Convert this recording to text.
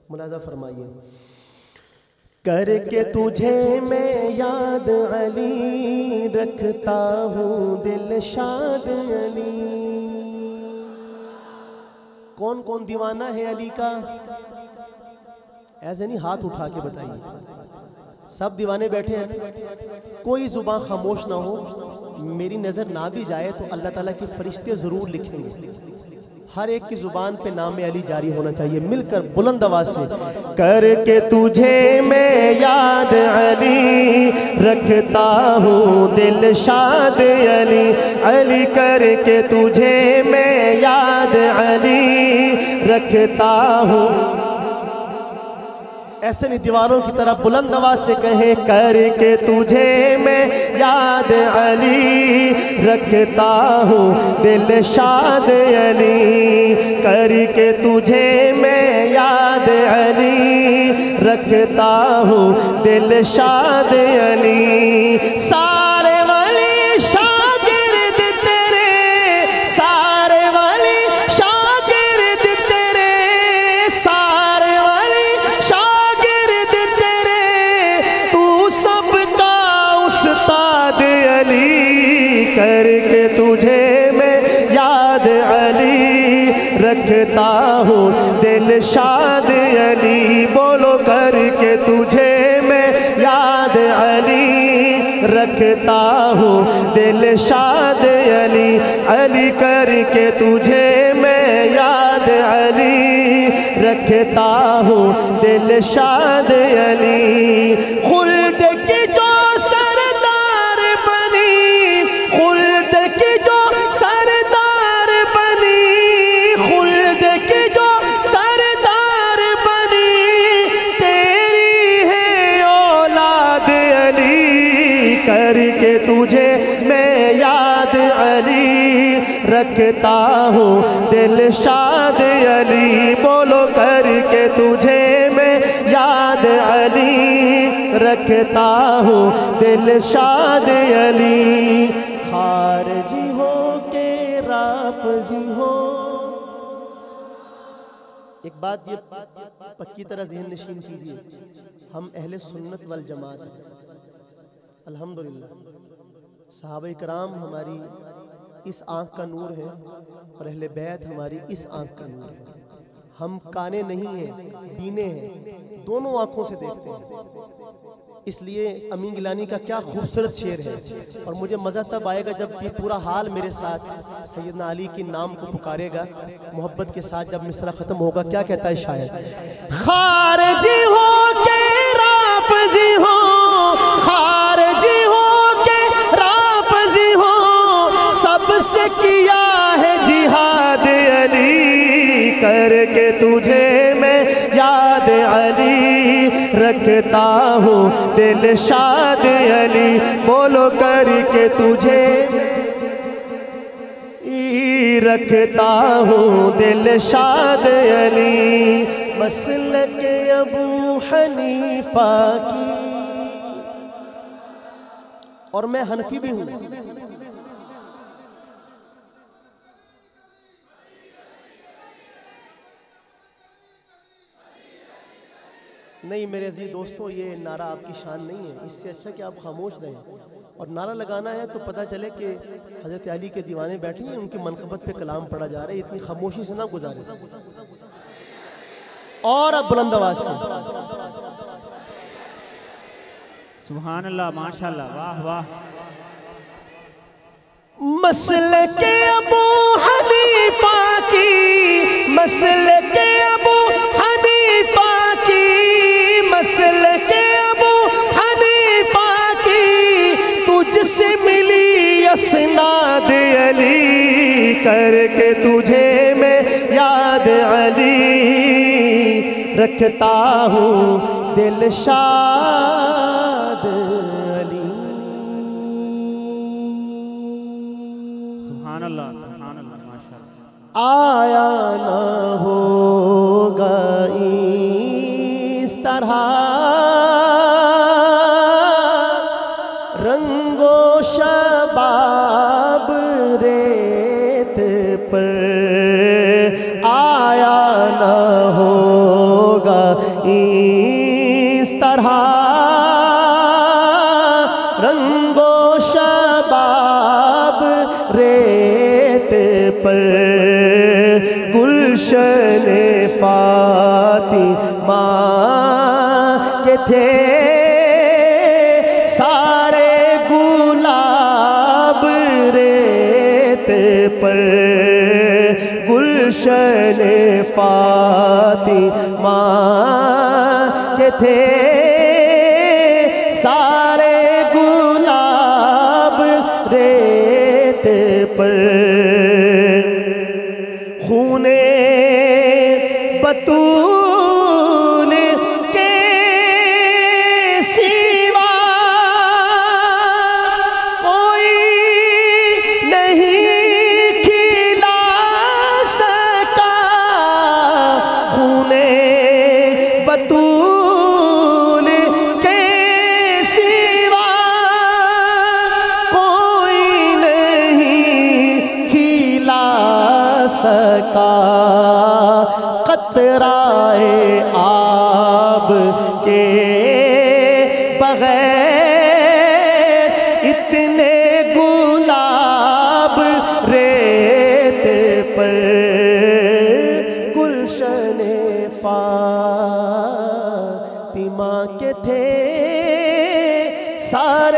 ملاحظہ فرمائیے، کر کے تجھے میں یاد علی رکھتا ہوں دل شاد علی۔ کون کون دیوانہ ہے علی کا؟ ایسے نہیں، ہاتھ اٹھا کے بتائیے۔ سب دیوانے بیٹھے ہیں، کوئی زبان خاموش نہ ہو، میری نظر نہ بھی جائے تو اللہ تعالیٰ کے فرشتے ضرور لکھیں گے۔ ہر ایک کی زبان پہ نام علی جاری ہونا چاہیے، مل کر بلند آواز سے، کر کے تجھے میں یاد علی رکھتا ہوں دل شاد علی، علی کر کے تجھے میں یاد علی رکھتا ہوں۔ ایسے نہیں، دیواروں کی طرح بلند آواز سے کہیں، کر کے تجھے میں یاد علی رکھتا ہوں دل شاد علی، کر کے تجھے میں یاد علی رکھتا ہوں دل شاد علی۔ سارے ولی شاگرد تیرے، سارے ولی شاگرد تیرے، سارے ولی کر کے تجھے میں یاد علی رکھتا ہوں دل شاد علی، بولو کر کے تجھے میں یاد علی رکھتا ہوں دل شاد علی، علی کر کے تجھے میں یاد علی رکھتا ہوں دل شاد علی۔ خلد کی جو سردار بنی، خلد کی جو سردار بنی، خلد کی جو سردار بنی، تیری ہے اولاد علی، کر کے تجھے میں یاد علی رکھتا ہوں دل شاد علی، بولو کر کے تجھے میں یاد علی رکھتا ہوں دل شاد علی۔ خارجی ہو کہ رافضی ہو، ایک بات یہ پکی طرح ذہن نشین کیجئے، ہم اہل سنت والجماعت ہیں الحمدللہ۔ صحابہ کرام ہماری اس آنکھ کا نور ہے اور اہل بیت ہماری اس آنکھ کا نور ہے۔ ہم کانے نہیں ہیں، بینے ہیں، دونوں آنکھوں سے دیکھتے ہیں۔ اس لیے امین گیلانی کا کیا خوبصورت شعر ہے، اور مجھے مزہ تب آئے گا جب یہ پورا حال میرے ساتھ سیدنا علی کے نام کو پکارے گا محبت کے ساتھ، جب مصرع ختم ہوگا۔ کیا کہتا ہے شاعر؟ خارجی ہو کہ رافضی ہو، خارجی ہو کہ رافضی ہو، سب سے کیا ہے جہاد علی، کر کے تجھے میں یاد علی رکھتا ہوں دل شاد علی، بولو کر کے تجھے رکھتا ہوں دل شاد علی۔ مسلک ابو حنیفہ کی، اور میں حنفی بھی ہوں، نہیں میرے عزیز دوستو، یہ نعرہ آپ کی شان نہیں ہے، اس سے اچھا کہ آپ خاموش رہیں، اور نعرہ لگانا ہے تو پتہ چلے کہ حضرت علی کے دیوانے بیٹھے ہیں، ان کی منقبت پہ کلام پڑھا جا رہا ہے، اتنی خاموشی سے نہ گزارے، اور اب بلند آواز سے سبحان اللہ، ماشاءاللہ، واہ واہ۔ مسلک ابو حنیفہ کی، مسلک ابو حنیفہ کی، مسلک ابو حنیفہ کی، تجھ سے ملی اسناد علی، کر کے تجھے میں یاد علی رکھتا ہوں دل شاد علی۔ سبحان اللہ، سبحان اللہ، ماشاءاللہ۔ آیا نہ ہوگا اس طرح رنگ و شباب ریت پر، آیا نہ ہوگا ہوگا اس طرح رنگ و شباب ریت پر گلشن فاطمہ کے تھے سارے گلاب ریت پر گلشن فاطمہ کے تھے سارے گلاب ریت پر خون بطول کے سوا کوئی نہیں کھلا سکا خون بطول کے سوا کوئی نہیں کھلا سکا قطرہ آب کے بغیر اتنے گلاب ریت پر گلشن فاطمہ کے تھے سارے